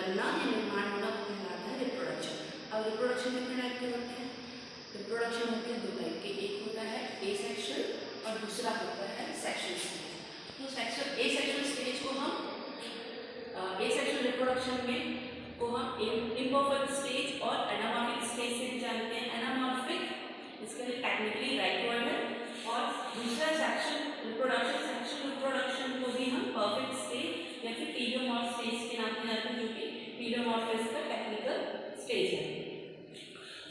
बनना या निर्माण होना वो कहलाता है रिप्रोडक्शन। अब रिप्रोडक्शन कितने टाइप के होते हैं? रिप्रोडक्शन होते हैं दो टाइप के, एक होता है एसेक्सुअल और दूसरा होता है सेक्सुअल स्टेज। तो एसेक्सुअल स्टेज को हम एसेक्सुअल रिप्रोडक्शन में को हम इम्परफेक्ट स्टेज और एनामॉर्फिक स्टेज से भी जानते हैं। एनामॉर्फिक इसके लिए टेक्निकली राइट वर्ड है, और दूसरा सेक्सुअल रिप्रोडक्शन को भी हम परफेक्ट स्टेज या फिर पीडियोमॉर्फ स्टेज के नाम से जानते हैं, जो कि पीडियोमॉर्फिस का टेक्निकल स्टेज है।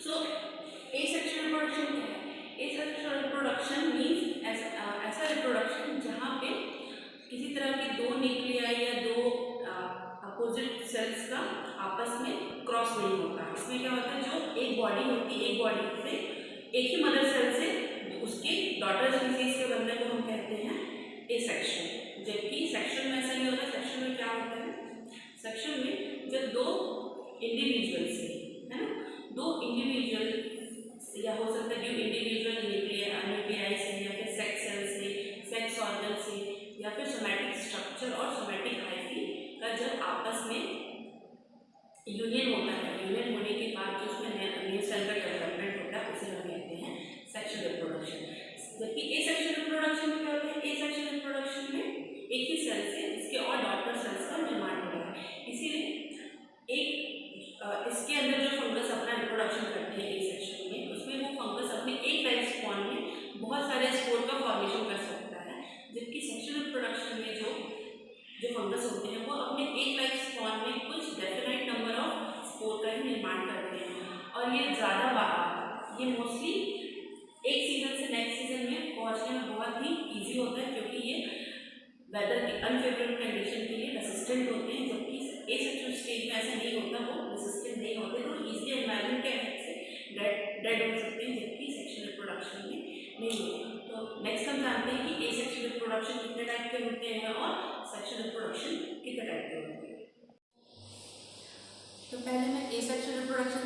सो एसेक्सुअल रिप्रोडक्शन क्या है? एसेक्सुअल रिप्रोडक्शन मीन्स ऐसा रिप्रोडक्शन जहाँ पे किसी तरह की दो न्यूक्लियाई या दो अपोजिट सेल्स का आपस में क्रॉस नहीं होता। इसमें क्या होता है, जो एक बॉडी होती है, एक बॉडी से एक ही मदर सेल से उसके डॉटर स्पीसीज के बनने को हम कहते हैं एसेक्सुअल। जबकि सेक्सुअल में ऐसा नहीं होता। सेक्सुअल में क्या होता है? सेक्सुअल में जब दो इंडिविजुअल से, है ना, दो इंडिविजुअल या हो सकता है जो इंडिविजुअल न्यूक्लियाई से या फिर सेक्स सेल से, सेक्स ऑर्गन से या फिर सोमैटिक स्ट्रक्चर और सोमैटिक हाइफी का जब आपस में यूनियन होता है, यूनियन होने के बाद जो उसमें न्यू सेल का डेवलपमेंट होता है, उसे हम कहते हैं सेक्सुअल रिप्रोडक्शन। जबकि एसेक्सुअल रिप्रोडक्शन में क्या होता है? एसेक्सुअल रिप्रोडक्शन में एक ही सेल से इसके और डॉटर सेल्स का निर्माण हो रहा है। इसीलिए इसके अंदर जो फंगस अपना रिप्रोडक्शन करते हैं एसेक्सुअल में, उसमें वो फंगस अपने एक लाइफ स्पॉन में बहुत सारे स्पोर का फॉर्मेशन कर सकता है। जबकि सेक्सुअल रिप्रोडक्शन में जो फंगस होते हैं वो अपने एक लाइफ स्पॉन में कुछ डेफिनाइट नंबर ऑफ स्पोर का ही निर्माण करते हैं, और ये मोस्टली एक सीजन से नेक्स्ट सीजन में पहुंचने में बहुत ही इजी होता है, क्योंकि ये वेदर के अनफेवरेबल कंडीशन के लिए रेसिस्टेंट होते हैं। जबकि एसेक्सुअल स्टेज में ऐसा नहीं होता, वो रेसिस्टेंट नहीं होते, तो इजीली एनवायरनमेंट के इफेक्ट से डेड हो सकते हैं, जबकि सेक्सुअल रिप्रोडक्शन में नहीं होता। तो नेक्स्ट हम जानते हैं कि एसेक्सुअल रिप्रोडक्शन कितने टाइप के होते हैं और सेक्सुअल रिप्रोडक्शन कितने टाइप के होते हैं। तो पहले मैं एसेक्सुअल रिप्रोडक्शन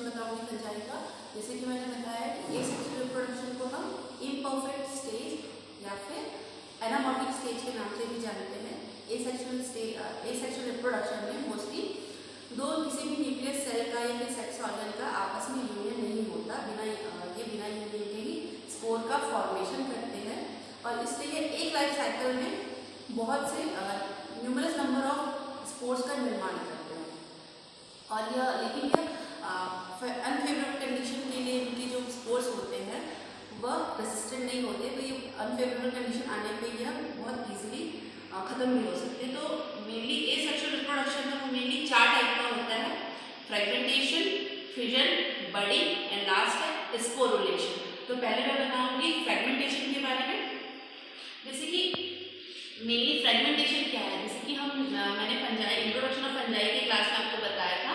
बताऊंगी फंजाई का। जैसे कि मैंने बताया कि एसेक्सुअल रिप्रोडक्शन को हम इम्परफेक्ट स्टेज या फिर एनामॉर्फिक स्टेज के नाम से भी जानते हैं। एसेक्सुअल रिप्रोडक्शन में मोस्टली किसी भी न्यूक्लियस सेल का या फिर सेक्स ऑर्गन का आपस में यूनियन नहीं होता। बिना यूनियन के ही स्पोर का फॉर्मेशन करते हैं, और इसलिए एक लाइफ साइकिल में बहुत से न्यूमरस नंबर ऑफ स्पोर्स का निर्माण करते हैं। और लेकिन यह अनफेवरेबल कंडीशन के लिए इनके जो स्पोर्स होते हैं वह रेसिस्टेंट नहीं होते, तो ये अनफेवरेबल कंडीशन आने पे यह बहुत इजीली खत्म भी हो सकते हैं। तो मेनली एसेक्सुअल रिप्रोडक्शन में मेनली 4 टाइप का होता है: fragmentation, fission, budding and last है स्पोरुलेशन। तो पहले मैं बताऊंगी फ्रेगमेंटेशन के बारे में। जैसे कि मेनली फ्रेगमेंटेशन क्या है, जैसे कि मैंने इंट्रोडक्शन ऑफ फंजाई के क्लास में आपको बताया था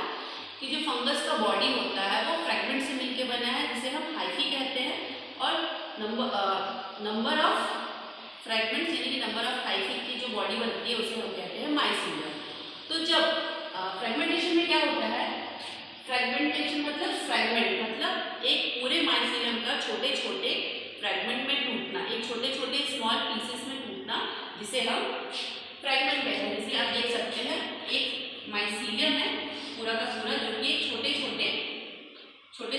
कि जो फंगस का बॉडी होता है वो फ्रेगमेंट से मिलकर बना है, जिसे हम हाइफी कहते हैं, और नंबर ऑफ फ्रेगमेंट्स यानी कि नंबर ऑफ हाइफी की जो बॉडी बनती है उसे हम कहते हैं माइसीलियम। तो जब फ्रेगमेंटेशन में क्या होता है, फ्रेगमेंटेशन मतलब एक पूरे माइसीलियम का छोटे छोटे फ्रेगमेंट में टूटना, एक छोटे छोटे स्मॉल पीसेस में टूटना, जिसे हम फ्रेगमेंट कहते हैं। जैसे आप देख सकते हैं एक माइसीलियम है पूरा का पूरा, जो कि छोटे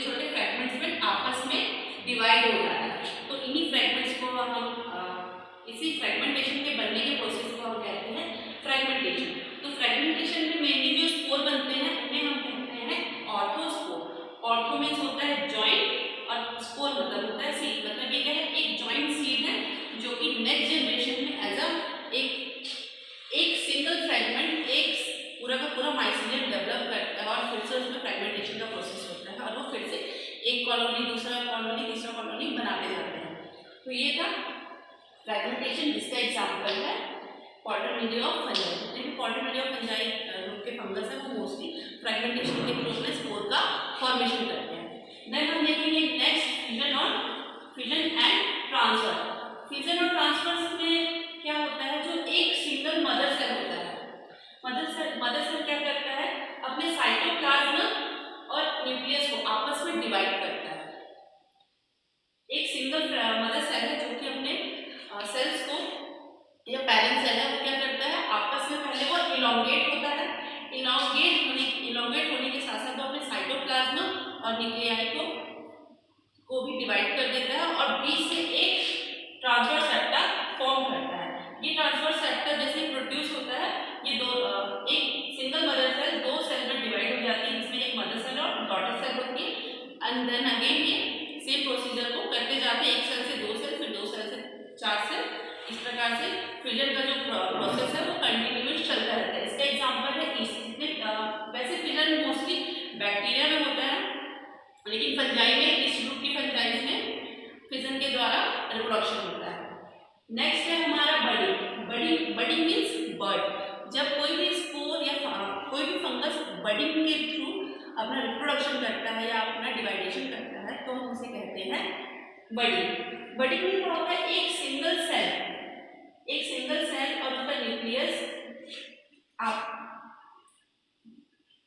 छोटे फ्रेगमेंट्स में आपस में डिवाइड हो जाता है। तो इन्हीं फ्रेगमेंट्स को हम इसी फ्रेगमेंटेशन के बनने के प्रोसेस को हम कहते हैं फ्रेगमेंटेशन। तो फ्रेगमेंटेशन में मेनली जो स्पोर बनते हैं उन्हें हम कहते हैं ऑर्थोस्पोर। ऑर्थो मीन्स होता है जॉइंट, और स्पोर मतलब होता है सीड। मतलब ये क्या है, एक जॉइंट सीड है जो कि नेक्स्ट जनरेशन में एक सिंगल फ्रेगमेंट एक पूरा का पूरा माइसीलियम डेवलप करता है, और फिर से उसमें फ्रेगमेंटेशन का प्रोसेस होता है, और वो फिर से एक कॉलोनी, दूसरा कॉलोनी, तीसरा कॉलोनी बनाते जाते हैं। तो ये था फ्रेगमेंटेशन, जिसका एग्जाम्पल है पॉटरमिलिया ऑफ फंजाई। जितने भी पॉटरमिलिया ऑफ फंजाई ग्रुप के फंगस है वो मोस्टली फ्रेगमेंटेशन के थ्रू में स्पोर का फॉर्मेशन करते हैं। देन हम देखेंगे next fission and transfer. Fission और ट्रांसफर में क्या होता है, जो एक सिंगल मदर सेल होता है, मदर सेल क्या करता है, अपने साइटोप्लाज्म और न्यूक्लियस को आपस में डिवाइड करता है। एक सिंगल मदर सेल है जो कि अपने सेल्स को, या पेरेंट सेल है, वो क्या करता है, आपस में पहले वो इलॉन्गेट होता है। साइटोप्लाज्म और न्यूक्लियाई को भी डिवाइड कर देता है और बीच से एक ट्रांसफर सेप्टा फॉर्म करता है। ये ट्रांसफर सेप्टा जैसे प्रोड्यूस होता है, ये एक सिंगल मदर सेल दो सेल में डिवाइड हो जाती है, जिसमें एक मदर सेल और डॉटर सेल होती है। एंड देन अगेन ये सेम प्रोसीजर को करते जाते हैं, एक सेल से दो सेल, फिर दो सेल से चार सेल, इस प्रकार से फिजन का जो प्रोसेस है वो कंटिन्यूअस चलता रहता है। इसका एग्जांपल है ईस्ट। वैसे फिजन मोस्टली बैक्टीरिया में होता है, लेकिन फंजाई में, इस ग्रुप की फंजाई में फिजन के द्वारा रिप्रोडक्शन होता है। नेक्स्ट है हमारा बडिंग। Budding means bird. जब कोई भी स्पोर या कोई भी फंगस बडिंग के थ्रू अपना रिप्रोडक्शन करता है या अपना डिवाइडेशन करता है तो हम उसे कहते हैं बडिंग। बडिंग में क्या होता है, एक सिंगल सेल और उसका न्यूक्लियस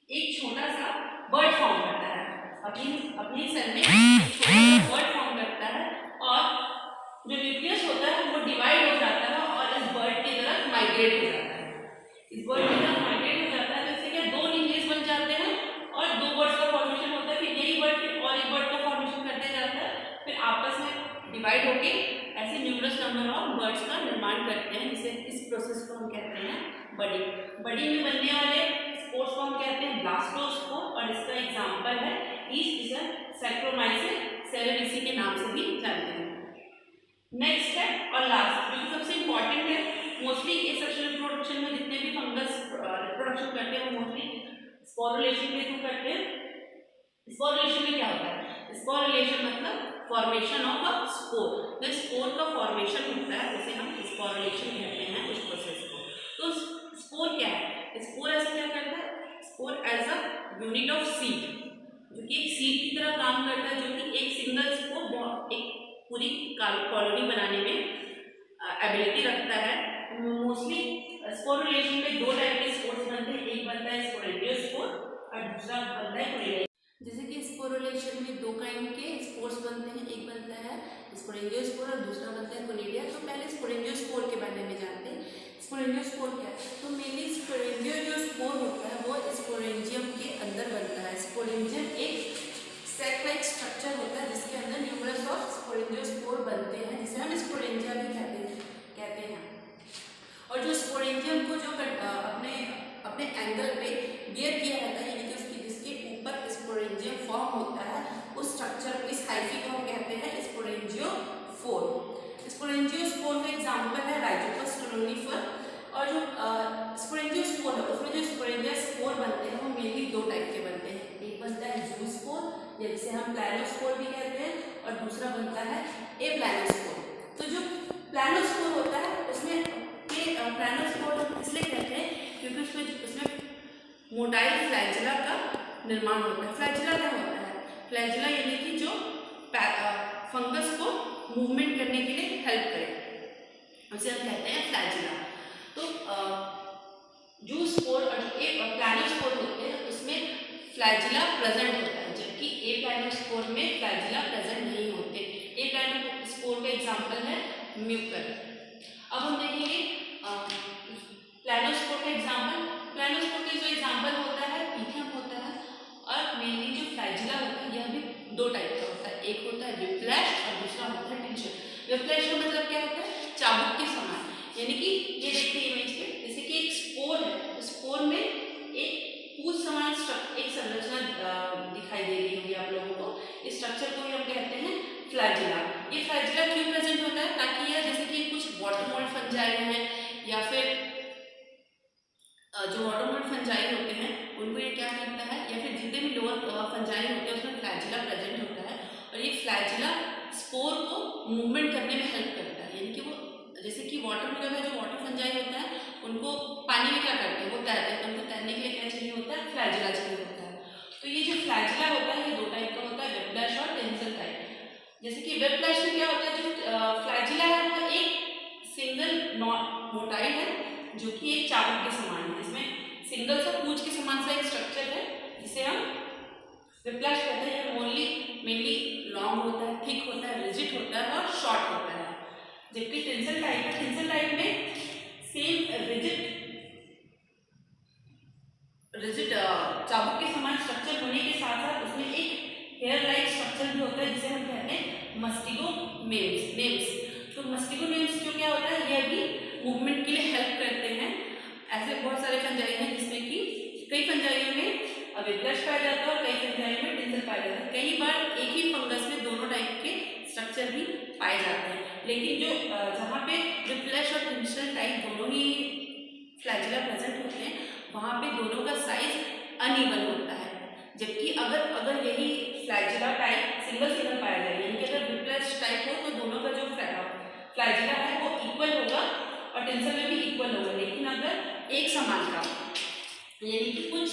एक छोटा सा बर्ड फॉर्म करता है, अपनी सेल में छोटा सा बर्ड फॉर्म करता है और जो न्यूक्लियस होता है वो डिवाइड हो जाता है और इस बर्ड की तरफ माइग्रेट हो जाता है। इस बर्ड की तरफ माइग्रेट हो जाता है तो इससे क्या दो न्यूक्लियस बन जाते हैं और दो बर्ड्स का फॉर्मेशन होता है। फिर यही बर्ड फिर और एक बर्ड का फॉर्मेशन करते जाता है, फिर आपस में डिवाइड होके ऐसे न्यूमरस नंबर ऑफ बर्ड्स का निर्माण करते हैं, जिसे इस प्रोसेस को हम कहते हैं बडिंग। बडिंग में बनने वाले स्पोर्स को हम कहते हैं ब्लास्टोस्पोर और इसका एग्जांपल है ईस्ट सैक्रोमाइसिस सेरेविसी के नाम से भी जानते हैं। नेक्स्ट है और लास्ट जो सबसे इंपॉर्टेंट है, मोस्टली एसेक्सुअल रिप्रोडक्शन में जितने भी फंगस रिप्रोडक्शन करते हैं वो मोस्टली स्पोरुलेशन के थ्रू करते हैं। स्पोरुलेशन में क्या होता है, स्पोरुलेशन मतलब फॉर्मेशन ऑफ अ स्पोर। जो स्पोर का फॉर्मेशन होता है उसे हम स्पोरुलेशन कहते हैं, उस प्रोसेस को। तो स्पोर क्या है, स्पोर ऐसा क्या करता है, spore as a unit of seed, जो कि एक सीड की तरह काम करता है, जो कि एक सिंगल स्पोर एक पूरी कॉलोनी बनाने में एबिलिटी रखता है। मोस्टली स्पोरुलेशन में दो टाइप के स्पोर्स बनते हैं, एक बनता है स्पोरेंजियोस्पोर और दूसरा बनता है कोनिडिया। जैसे कि स्पोरुलेशन में दो काइंड के स्पोर्स बनते हैं, एक बनता है स्पोरेंजियोस्पोर और दूसरा बनता है कोनिडिया। तो पहले स्पोरेंजियोस्पोर के बारे में जानते हैं। स्पोरेंजियोस्पोर क्या है, तो मेनली स्पोरेंजियो जो स्पोर होता है वो स्पोरेंजियम के अंदर बनता है। स्पोरेंजियम एक सेक लाइक स्ट्रक्चर होता है जिसके अंदर न्यूमरस ऑफ स्पोरेंजियोस्पोर बनते हैं, जिसे हम स्पोरेंजिया भी कहते हैं। और जो स्पोरेंजियम को जो अपने एंगल पे गियर किया रहता है, यानी कि उसकी जिसके ऊपर स्पोरेंजियम फॉर्म होता है, उस स्ट्रक्चर इस हाइफी को हम कहते हैं स्पोरेंजियोफोर। स्पोरेंजियोस्पोर का एग्जांपल है राइजोपस स्टोलोनिफर। और जो स्पोरेंजियोस्पोर है उसमें जो स्पोरेंजिया स्पोर बनते हैं वो मेनली दो टाइप के बनते हैं, एक बनता है ज़ूस्पोर या जिसे हम प्लानोस्पोर भी कहते हैं और दूसरा बनता है एप्लानोस्पोर। तो जो प्लानोस्पोर होता है उसमें प्लानोस्पोर इसलिए कहते हैं क्योंकि उसमें मोटाइल फ्लैजिला का निर्माण होता है। फ्लैजिला क्या होता है, फ्लैजिला यानी कि जो फंगस को मूवमेंट करने के लिए हेल्प करे, उसे हम कहते हैं फ्लैजिला। तो ज़ूस्पोर और जो प्लानोस्पोर होते हैं उसमें फ्लैजिला प्रेजेंट होता है, जबकि एप्लानोस्पोर में फ्लैजिला प्रेजेंट नहीं होते। एप्लानोस्पोर का एग्जांपल है म्यूकर। अब हम देखेंगे प्लानोस्पोर का एग्जांपल। प्लानोस्पोर का जो एग्जांपल होता है पीथियम होता है और मेनली जो फ्लैजिला होता है यह भी दो टाइप का होता है, एक होता है विप्लैश और दूसरा होता है टिंचर। विप्लैश का मतलब क्या होता है, चाबुक के समान, यानी कि ये देखिए इमेज पे जैसे कि एक स्पोर है, स्पोर में एक पूछ समान एक संरचना दिखाई दे रही होगी आप लोगों को। इस स्ट्रक्चर को हम कहते हैं फ्लैजिला। ये फ्लैजिला क्यों प्रेजेंट होता है, ताकि यह जैसे कि कुछ वाटरमोल्ड फंजाई हैं या फिर जो वाटरमोल्ड फंजाई होते हैं उनको ये क्या करता है, या फिर जितने भी लोअर फंजाई होते हैं उसमें फ्लैजिला प्रेजेंट होता है और ये फ्लैजिला स्पोर को मूवमेंट करने में हेल्प करता है। यानी कि वो जैसे कि वाटर में जो वाटर फंजाई होता है उनको पानी में क्या करते हैं, वो तैरते हैं, उनको तैरने के लिए क्या चाहिए होता है, फ्लैजिला चाहिए होता है। तो ये जो फ्लैजिला होता है ये दो टाइप का होता है, विप्लैश और टेंसल टाइप। जैसे कि विप्लैश में क्या होता है, जो फ्लैजिला है वो एक सिंगल मोटाइल है जो कि एक चाबुक के समान है, जिसमें सिंगल सा पूंछ के समान सा एक स्ट्रक्चर है जिसे हम विप्लैश कहते हैं। मेनली लॉन्ग होता है, थिक होता है, रिजिड होता है और शॉर्ट होता है। जबकि टेंसल टाइप है, टेंसल टाइप में सेम रिजिड चाबुक के समान स्ट्रक्चर होने के साथ साथ उसमें भी होता है जिसे हम कहते हैं मस्टिगो नेम्स। तो मस्टिगो नेम्स जो क्या होता है, ये भी मूवमेंट के लिए हेल्प करते हैं। ऐसे बहुत सारे फंजाई हैं जिसमें कि कई फंजाइयों में विप्लश पाया जाता है और कई फंजाइयों में टिंसल पाया जाता है। कई बार एक ही फंगस में दोनों टाइप के स्ट्रक्चर भी पाए जाते हैं, लेकिन जो जहाँ पे विप्लश और टिंसल टाइप दोनों ही फ्लैजिला प्रेजेंट होते हैं वहाँ पे दोनों का साइज अनइवन होता है। जबकि अगर यही फ्लैजिला टाइप सिंगल पाया जाए, यानी कि अगर विप्लश टाइप हो तो दोनों का जो फ्लैजिला है वो इक्वल होगा और टिंसल में भी इक्वल होगा। लेकिन अगर एक समान का, यानी कि कुछ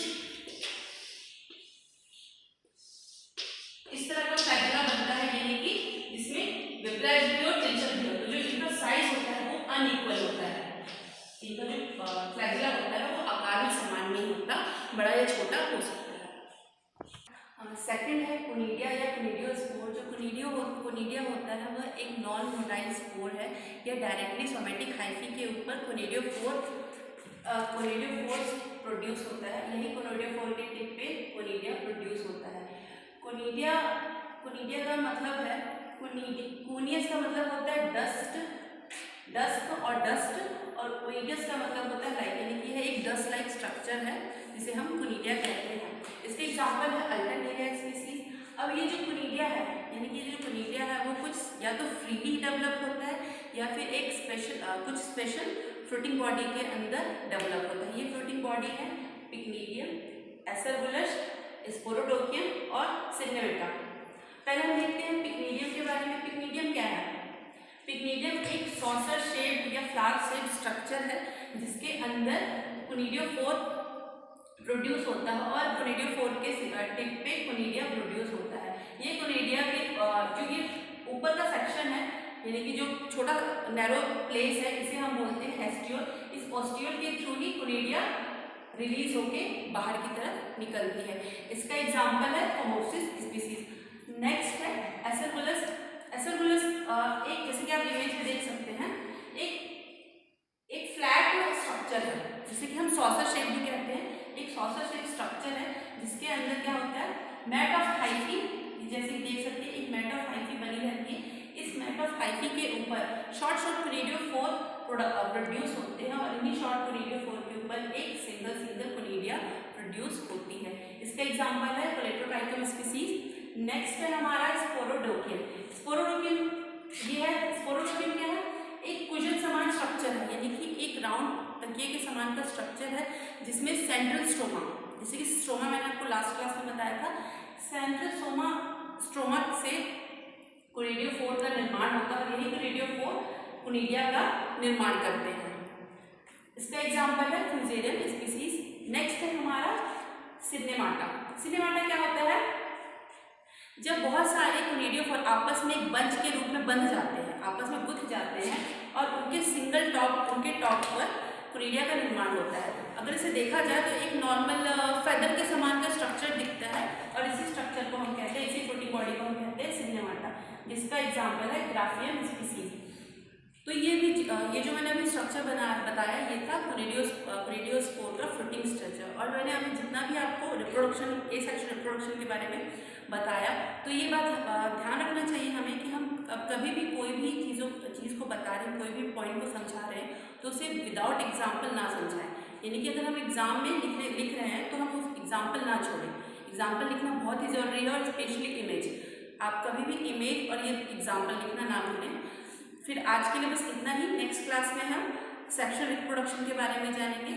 इस तरह का फ्लैजिला बनता है, यानी कि जिसमें विप्लश भी और टिंसल भी हो, तो जो इनका साइज होता है वो अनइक्वल होता है। इनका जो फ्लैजिला होता है वो आकार में समान नहीं होता, बड़ा या छोटा हो सकता है। सेकंड है कोनिडिया या कोनिडियो स्पोर। जो कोनिडिया होता है वह एक नॉन मोटाइल स्पोर है। यह डायरेक्टली सोमेटिक हाइफी के ऊपर कोनिडियोफोर प्रोड्यूस होता है। यही कोनिडियोफोर के टिप पे कोनिडिया प्रोड्यूस होता है। कोनिडिया का मतलब है कोनियस का मतलब होता है डस्क और ओइडस का मतलब होता है लाइक, यानी कि यह एक डस्ट लाइक स्ट्रक्चर है जिसे हम कोनिडिया कहते हैं। इसके एग्जांपल है अल्टरनेरिया स्पीसीज। अब ये जो कोनिडिया है, यानी कि जो कोनिडिया है वो कुछ या तो फ्रीली डेवलप होता है या फिर एक कुछ स्पेशल फ्रूटिंग बॉडी के अंदर डेवलप होता है। ये फ्रूटिंग बॉडी है पिक्नीडियम, एसरबुलस, स्पोरोडोकियम और सिग्नेमेटा। पहले हम देखते हैं पिक्नीडियम के बारे में। पिक्नीडियम क्या है? पिक्नीडियम एक सॉसर शेप्ड या फ्लावर शेप्ड स्ट्रक्चर है जिसके अंदर कोनिडियोफोर प्रोड्यूस होता है और कोनिडियोफोर के टिप पे कोनिडिया प्रोड्यूस होता है। ये कोनिडिया के जो ये ऊपर का सेक्शन है, यानी कि जो छोटा नैरो प्लेस है, इसे हम बोलते हैं एस्टियोल। इस ओस्टियोल के थ्रू ही कोनिडिया रिलीज होके बाहर की तरफ निकलती है। इसका एग्जाम्पल है फोमोसिस स्पीसीज। नेक्स्ट है एसरबुलस। एसरबुलस एक, जैसे कि आप इमेज में देख सकते हैं, एक फ्लैट स्ट्रक्चर है जिसे कि हम सॉसर शेप भी कहते हैं। एक सॉसर शेप स्ट्रक्चर है जिसके अंदर क्या होता है, मैट ऑफ हाइफी, जैसे कि देख सकते हैं एक मैट ऑफ हाइफी बनी रहती है। इस मैट ऑफ हाइफी के ऊपर शॉर्ट कोनिडियोफोर प्रोड्यूस होते हैं और इन्हीं शॉर्ट कोनिडियोफोर के ऊपर एक सिंगल कोनिडिया प्रोड्यूस होती है। इसका एग्जांपल है कोलेटोट्राइकम स्पीसीज। नेक्स्ट है हमारा स्पोरोडोकियम। स्पोरोडोकियम क्या है? एक कुजन समान स्ट्रक्चर है, यानी कि एक राउंड तकिए के समान का स्ट्रक्चर है जिसमें सेंट्रल स्ट्रोमा, जैसे कि स्ट्रोमा मैंने आपको लास्ट क्लास में बताया था, सेंट्रल स्ट्रोमा से कोनिडियोफोर का निर्माण होता है और यही कोनिडियोफोर कोनिडिया का निर्माण करते हैं। इसका एग्जांपल है फ्यूजेरियम स्पीसीज। नेक्स्ट है हमारा सिनेमाटा। सिनेमाटा क्या होता है? जब बहुत सारे कोनिडियोफोर आपस में एक बंच के रूप में बंध जाते हैं, आपस में गुथ जाते हैं और उनके टॉप पर कोनिडिया का निर्माण होता है। अगर इसे देखा जाए तो एक नॉर्मल फेदर के समान का स्ट्रक्चर दिखता है और इसी स्ट्रक्चर को हम कहते हैं, इसी फ्रूटिंग बॉडी को हम कहते हैं सिनेमाटा, जिसका एग्जाम्पल है ग्राफियम स्पीसीज। तो ये जो मैंने अभी स्ट्रक्चर बताया ये था कोनिडियोस्पोर का फ्रूटिंग स्ट्रक्चर। और मैंने अभी जितना भी आपको एसेक्सुअल रिप्रोडक्शन के बारे में बताया, तो ये बात ध्यान रखना चाहिए हमें कि हम कभी भी कोई भी चीज़ को बता रहे हैं, कोई भी पॉइंट को समझा रहे हैं तो उसे विदाउट एग्जाम्पल ना समझाएं। यानी कि अगर हम एग्जाम में लिख रहे हैं तो हम उस एग्जाम्पल ना छोड़ें। एग्जाम्पल लिखना बहुत ही ज़रूरी है और स्पेशली इमेज। आप कभी भी इमेज और ये एग्जाम्पल लिखना ना भूलें। फिर आज के लिए बस इतना ही। नेक्स्ट क्लास में हम सेक्सुअल रिप्रोडक्शन के बारे में जानेंगे।